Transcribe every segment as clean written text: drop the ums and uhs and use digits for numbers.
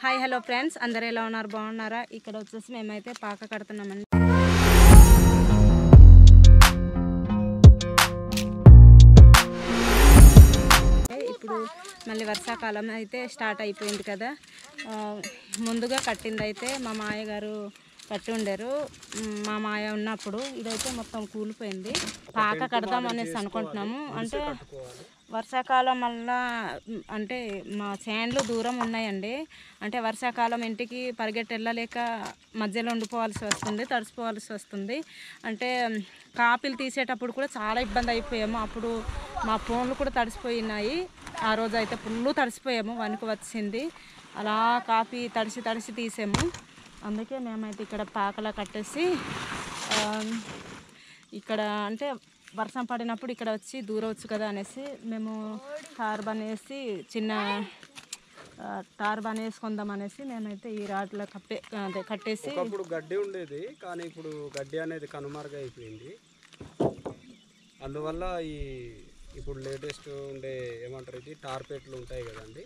Hi hello friends, అందరూ ఎలా ఉన్నారు? బాగున్నారా? ఇక్కడ వచ్చేసి మేమైతే పాక కడుతున్నామండి. ఇప్పుడు మళ్ళీ వర్షాకాలం అయితే స్టార్ట్ అయిపోయింది కదా. ముందుగా కట్టింది అయితే మా మాయ గారు కట్టి ఉండరు. మా మాయ ఉన్నప్పుడు ఇదైతే మొత్తం కూలిపోయింది. పాక కడదాం అనేసి అనుకుంటున్నాము. అంటే వర్షాకాలం వల్ల అంటే మా చేన్లు దూరం ఉన్నాయండి. అంటే వర్షాకాలం ఇంటికి పరిగెట్టి వెళ్ళలేక మధ్యలో ఉండిపోవాల్సి వస్తుంది, తడిసిపోవాల్సి వస్తుంది. అంటే కాపీలు తీసేటప్పుడు కూడా చాలా ఇబ్బంది అయిపోయాము. అప్పుడు మా ఫోన్లు కూడా తడిసిపోయినాయి. ఆ రోజు అయితే ఫుల్ తడిసిపోయాము, వణుకు వచ్చింది. అలా కాపీ తడిసి తీసాము. అందుకే మేమైతే ఇక్కడ పాకలా కట్టేసి ఇక్కడ అంటే వర్షం పడినప్పుడు ఇక్కడ వచ్చి దూరవచ్చు కదా అనేసి మేము టార్బన్ వేసి చిన్న టార్బన్ వేసుకుందాం అనేసి మేమైతే ఈ రాడ్లో కట్టేసి. ఒకప్పుడు గడ్డి ఉండేది, కానీ ఇప్పుడు గడ్డి అనేది కనుమరుగైపోయింది. అందువల్ల ఇప్పుడు లేటెస్ట్ ఉండే ఏమంటారు ఇది టార్పెట్లు ఉంటాయి కదండి,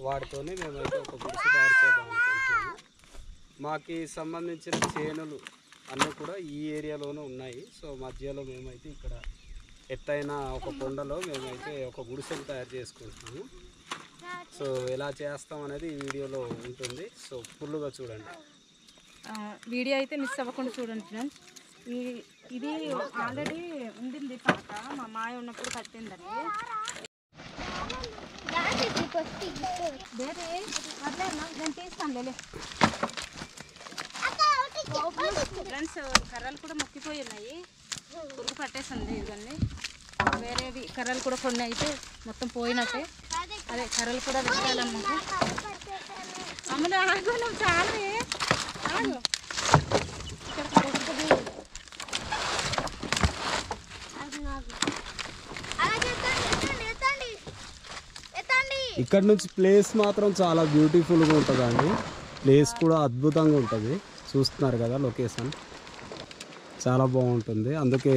వాటితోనే మేమైతే ఒక గుడిసె తయారు చేద్దాం అనుకుంటున్నాము. మాకు సంబంధించిన చేనులు అన్నీ కూడా ఈ ఏరియాలోనే ఉన్నాయి. సో మధ్యలో మేమైతే ఇక్కడ ఎత్తైన ఒక కొండలో మేమైతే ఒక గుడిసెలు తయారు చేసుకుంటున్నాము. సో ఎలా చేస్తాం అనేది ఈ వీడియోలో ఉంటుంది. సో ఫుల్గా చూడండి. వీడియో అయితే మిస్ అవ్వకుండా చూడండి ఫ్రెండ్స్. ఇది ఆల్రెడీ ఉండింది పాక, మా మాయ ఉన్నప్పుడు కట్టిందని. నేను తీస్తాను ఫ్రెండ్స్. కర్రలు కూడా మొక్కిపోయి ఉన్నాయి, పురుగు పట్టేసింది. ఇవన్నీ వేరేవి కర్రలు కూడా కొన్ని అయితే మొత్తం పోయినట్టే. అదే కర్రలు కూడా పెట్టాలన్నమాట. అమ్మలు ఆగు, నువ్వు చాలా ఆగు. ఇక్కడ నుంచి ప్లేస్ మాత్రం చాలా బ్యూటిఫుల్గా ఉంటుందండి. ప్లేస్ కూడా అద్భుతంగా ఉంటుంది. చూస్తున్నారు కదా, లొకేషన్ చాలా బాగుంటుంది. అందుకే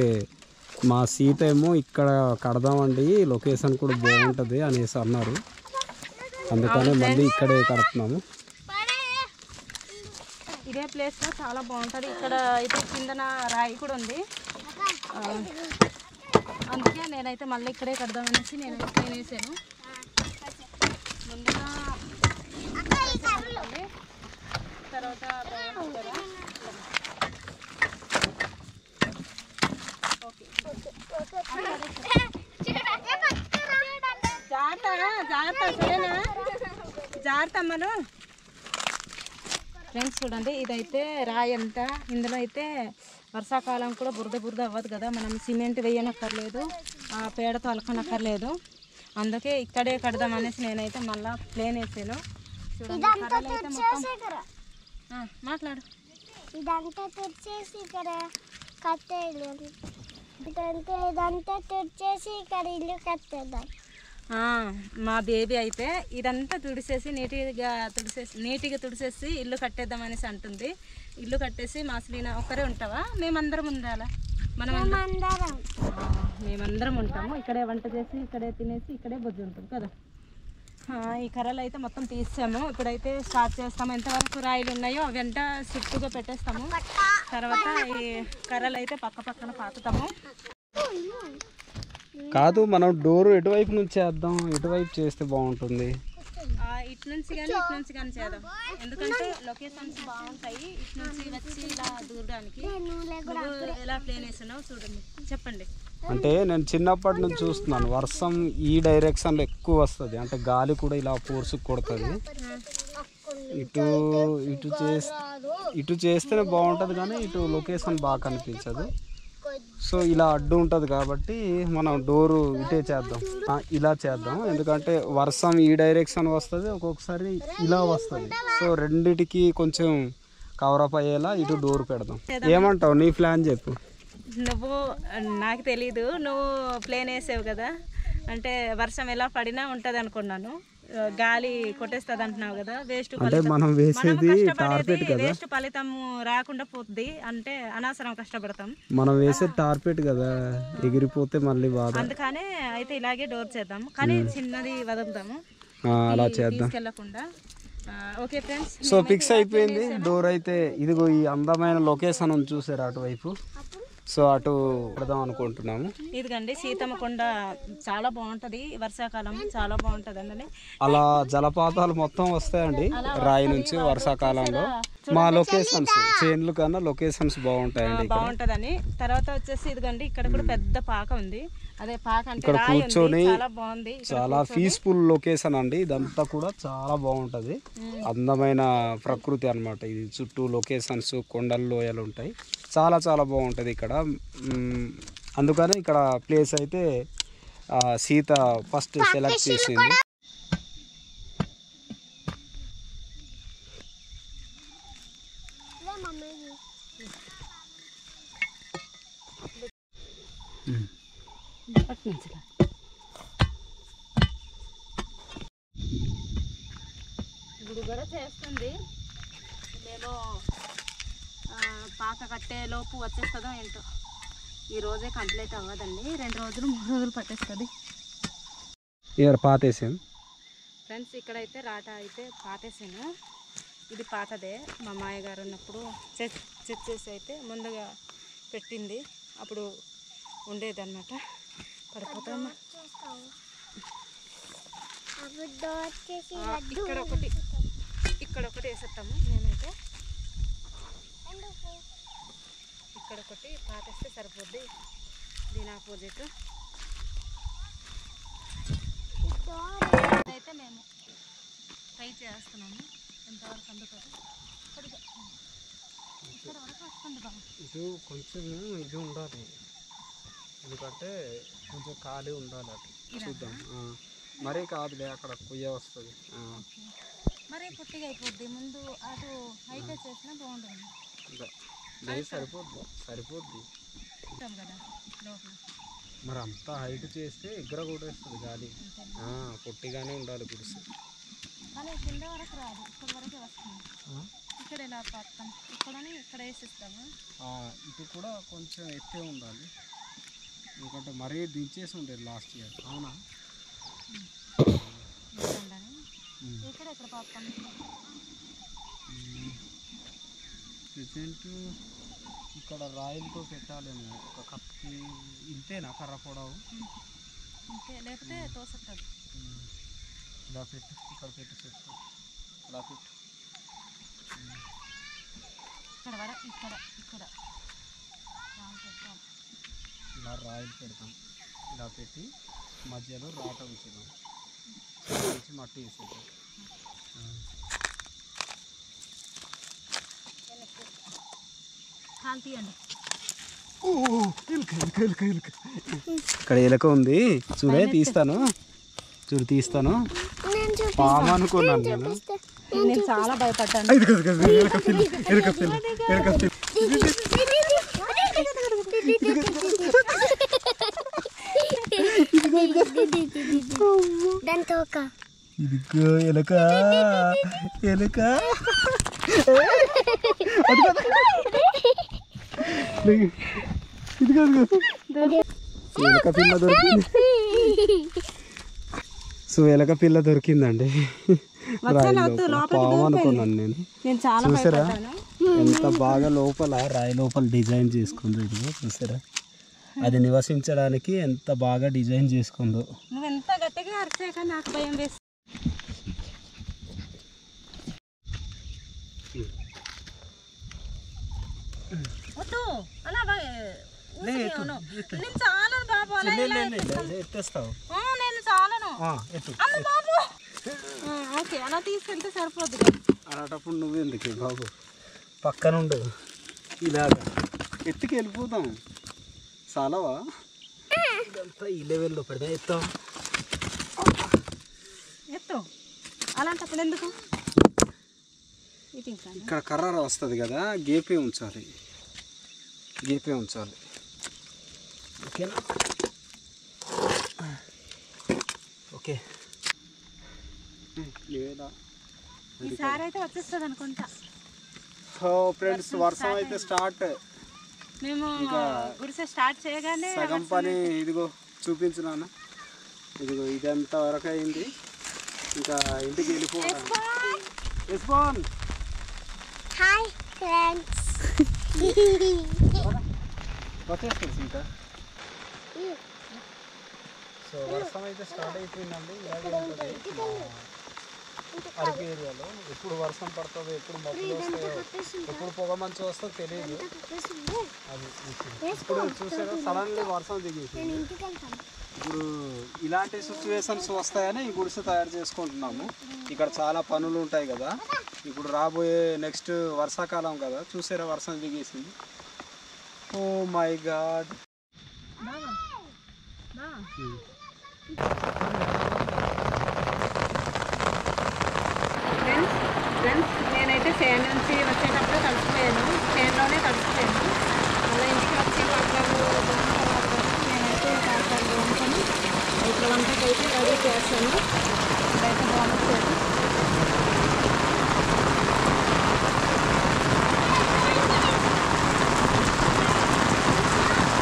మా సీత ఏమో ఇక్కడ కడదామండి, లొకేషన్ కూడా బాగుంటుంది అనేసి అన్నారు. అందుకనే మళ్ళీ ఇక్కడే కడుతున్నాము. ఇదే ప్లేస్లో చాలా బాగుంటుంది. ఇక్కడ అయితే కిందన రాయి కూడా ఉంది. అందుకే నేనైతే మళ్ళీ ఇక్కడే కడదామనేసి నేను వేసాను. ముందుగా తర్వాత జాగ్రత్త అమ్మలు. ఫ్రెండ్స్ చూడండి, ఇదైతే రాయి అంట. ఇందులో అయితే వర్షాకాలం కూడా బురద అవ్వదు కదా, మనం సిమెంట్ వేయనక్కర్లేదు, పేడతో అలకనక్కర్లేదు. అందుకే ఇక్కడే కడదాం అనేసి నేనైతే మళ్ళీ ప్లేన్ వేసాను. చూడండి, కర్రలు అయితే మొత్తం మాట్లాడు. ఇదంతా తుడిచేసి ఇక్కడ కట్టేయాలి. ఇదంతా తుడిచేసి ఇక్కడ ఇల్లు కట్టేద్దాం. మా బేబీ అయితే ఇదంతా నీట్గా తుడిసేసి ఇల్లు కట్టేద్దాం అనేసి అంటుంది. ఇల్లు కట్టేసి మా అసలు ఒక్కరే ఉంటావా? మేమందరం ఉండాలా? మేమందరం ఉంటాము. ఇక్కడే వంట చేసి ఇక్కడే తినేసి ఇక్కడే బొజ్జు ఉంటుంది కదా. ఈ కర్రలు అయితే మొత్తం తీసాము. ఇప్పుడైతే స్టార్ట్ చేస్తాము. ఎంతవరకు రాయిలు ఉన్నాయో అవి వెంట సిట్టుగా పెట్టేస్తాము. తర్వాత ఈ కర్రలు అయితే పక్కన పాతుతాము. కాదు, మనం డోర్ ఎటువైపు నుంచి చేద్దాం? ఎటువైపు చేస్తే బాగుంటుంది? ఇటు నుంచి కానీ చేద్దాం. ఎందుకంటే లొకేషన్స్ బాగుంటాయి. ఇటు నుంచి వచ్చి ఇలా దూరడానికి. ఎలా ప్లేన్ వేసానో చూడండి, చెప్పండి. అంటే నేను చిన్నప్పటి నుంచి చూస్తున్నాను, వర్షం ఈ డైరెక్షన్లో ఎక్కువ వస్తుంది. అంటే గాలి కూడా ఇలా ఫోర్సుకు కొడుతుంది. ఇటు చేస్తేనే బాగుంటుంది, కానీ ఇటు లొకేషన్ బాగా కనిపించదు. సో ఇలా అడ్డు ఉంటుంది కాబట్టి మనం డోరు ఇటే చేద్దాం, ఇలా చేద్దాం. ఎందుకంటే వర్షం ఈ డైరెక్షన్ వస్తుంది, ఒక్కొక్కసారి ఇలా వస్తుంది. సో రెండిటికి కొంచెం కవరప్ అయ్యేలా ఇటు డోర్ పెడదాం. ఏమంటావు? నీ ప్లాన్ చెప్పు. నువ్వు నాకు తెలీదు, నువ్వు ప్లేన్ వేసావు కదా, అంటే వర్షం ఎలా పడినా ఉంటుంది అనుకున్నాను. గాలి కొట్టేస్తుంది అంటున్నావు కదా. వేస్ట్ ఫలితం రాకుండా పోతుంది. అంటే అనవసరం కష్టపడతాం. మనం వేసే టార్పెట్ కదా, ఎగిరిపోతే మళ్ళీ బాధ. అందుకనే అయితే ఇలాగే డోర్ చేద్దాం, కానీ చిన్నది వదులుతాము, అలా చేద్దాం. తీసుకెళ్ళకుండా. ఓకే ఫ్రెండ్స్, సో ఫిక్స్ అయిపోయింది డోర్ అయితే. ఇదిగో ఈ అందమైన లొకేషన్ ఉంది చూసారు అటువైపు. సో అటు పెడదాం అనుకుంటున్నాము. ఇదిగండి సీతమ్మ కొండ చాలా బాగుంటది, వర్షాకాలం చాలా బాగుంటది అండి. అలా జలపాతాలు మొత్తం వస్తాయండి రాయి నుంచి వర్షాకాలంలో. మా లొకేషన్స్ చేన్లు కన్నా లొకేషన్స్ బాగుంటాయండి. బాగుంటదని తర్వాత వచ్చేసి ఇదిగండి ఇక్కడ కూడా పెద్ద పాక ఉంది. అదే పాక అంటే ఇక్కడ కూర్చొని చాలా బాగుంది. చాలా పీస్ఫుల్ లొకేషన్ అండి. ఇదంతా కూడా చాలా బాగుంటది, అందమైన ప్రకృతి అన్నమాట. ఇది చుట్టూ లొకేషన్స్, కొండలు, లోయలు ఉంటాయి. చాలా చాలా బాగుంటది ఇక్కడ. అందుకని ఇక్కడ ప్లేస్ అయితే సీత ఫస్ట్ సెలెక్ట్ చేసింది. ఇప్పుడు కూడా చేస్తుంది. మేము పాక కట్టే లోపు వచ్చేస్తుందో ఏంటో. ఈ రోజే కంప్లీట్ అవ్వదండి, 2 రోజులు 3 రోజులు పట్టేస్తుంది. పాతేసాం ఫ్రెండ్స్, ఇక్కడైతే రాట అయితే పాతేసాను. ఇది పాతదే, మా మాయ గారు ఉన్నప్పుడు చేసి అయితే ముందుగా పెట్టింది. అప్పుడు ఉండేదన్నమాట. పడిపోతామా ఇక్కడ ఒకటి వేసేస్తాము. మేమైతే ఇక్కడ ఒకటి పాతేస్తే సరిపోద్ది. దీని ఆపోజిట్ అయితే మేము ట్రై చేస్తున్నాము ఎంతవరకు అందుతుంది. ఇక్కడ వరకు వస్తుంది బాగా. ఇది కొంచెం ఇది ఉండాలి, ఎందుకంటే కొంచెం ఖాళీ ఉండాలి. అటు చూద్దాం. మరీ కాదులే, అక్కడ కొయ్య వస్తుంది. మరీ పుట్టిగా అయిపోద్ది. ముందు అటు హైట్ చేసినా బాగుంటుంది. సరిపోద్ది కదా లోపల. మరి అంతా హైట్ చేస్తే ఎగ్గర కొట్టేస్తుంది గాలి. పొట్టిగానే ఉండాలి గుడిసె. కానీ కింద వరకు రాదు, ఇక్కడ వరకే వస్తుంది. ఇక్కడ ఎలా పాతాం, ఇక్కడ వేసిస్తాము. ఇటు కూడా కొంచెం ఎత్తే ఉండాలి, ఎందుకంటే మరీ దించేసి ఉండేది లాస్ట్ ఇయర్. అవునా? ఇక్కడ పాతాం. ప్రెజెంట్ ఇక్కడ రాయిలతో పెట్టాలేమో. ఒక కత్తి ఇంతేనా కర్ర పొడవు? ఇంతే, లేకపోతే తోసెత్తది. ఇలా పెట్టు, ఇక్కడ పెట్టు, చెట్టు ఇలా పెట్టు. ఇక్కడ వరకు ఇక్కడ ఇలా రాయిలు పెడతాం. ఇలా పెట్టి మధ్యలో రాట ఉంచుదాం, మట్టి వేసేద్దాం. ఇక్కడ ఎలుక ఉంది, చూడే తీస్తాను. తీస్తాను. పాము అనుకున్నాను నేను చాలా భయపడ్డాను. ఇదిగో ఎలుక, ఎలుక ఎలుక పిల్ల దొరికింది. సో ఎలుక పిల్ల దొరికిందండి. పాము అనుకున్నాను నేను. చూసారా ఎంత బాగా లోపల రాయి లోపల డిజైన్ చేసుకుందో. ఇదిగో చూసారా, అది నివసించడానికి ఎంత బాగా డిజైన్ చేసుకుందో. నువ్వు ఎంత గట్టిగా అరిచాక నాకు భయం వేసి. నేను చాలను బాబు, నేను చాలను. ఓకే, అలా తీసుకెళ్తే సరిపోద్ది. అలాంటప్పుడు నువ్వు ఎందుకు బాబు పక్కనుండు, ఇలాగా ఎత్తుకి వెళ్ళిపోతాం. చాలావా? ఇదంతా ఈ లెవెల్లో పెడతా. ఎత్తు, అలాంటప్పుడు ఎందుకు? ఇక్కడ కర్ర వస్తుంది కదా, గేపే ఉంచాలి, గేపే ఉంచాలి. ఓకేనా? ఓకే. ఈసారి అయితే వచ్చేస్తుంది అనుకుంటా. సో ఫ్రెండ్స్, వర్షం అయితే స్టార్ట్. మేము గుడిసె స్టార్ట్ చేయగానే సగం పని ఇదిగో చూపించినాను. ఇదిగో ఇదంతా వరకు అయింది. ఇంకా ఇంటికి వెళ్ళిపోవాలి. రెస్పాన్ హాయ్ ఫ్రెండ్స్. వచ్చేస్తుంది ఇంకా. సో వర్షం అయితే స్టార్ట్ అయిపోయిందండి. ఇలాగే ఉంటుంది అరకు ఏరియాలో. ఎప్పుడు వర్షం పడుతుందో, ఎప్పుడు మబ్బులు వస్తాయో, ఎప్పుడు పొగ మంచు వస్తుందో తెలియదు. అది ఇప్పుడు చూసారా సడన్లీ వర్షం దిగేసింది. ఇప్పుడు ఇలాంటి సిచ్యువేషన్స్ వస్తాయని ఈ గుడిసె తయారు చేసుకుంటున్నాము. ఇక్కడ చాలా పనులు ఉంటాయి కదా. ఇప్పుడు రాబోయే నెక్స్ట్ వర్షాకాలం కదా, చూసారా వర్షం దిగేసింది. Oh my God. ఫ్రెండ్స్ నేనైతే చేను నుంచి వచ్చేటప్పుడు తడిసిపోయాను, చేనులోనే తడిసిపోయాను. మళ్ళీ ఇంటికి వచ్చి పాత్రలు నేనైతే పాత్రలు దోముకొని ఇట్లా వంటకి అయితే రెడీ చేస్తాను. ఇదైతే బాగుంటుంది.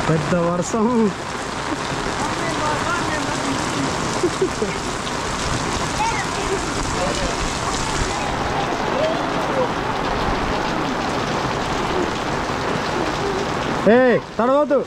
పెద్ద వర్షం. ఏ తడవద్దు.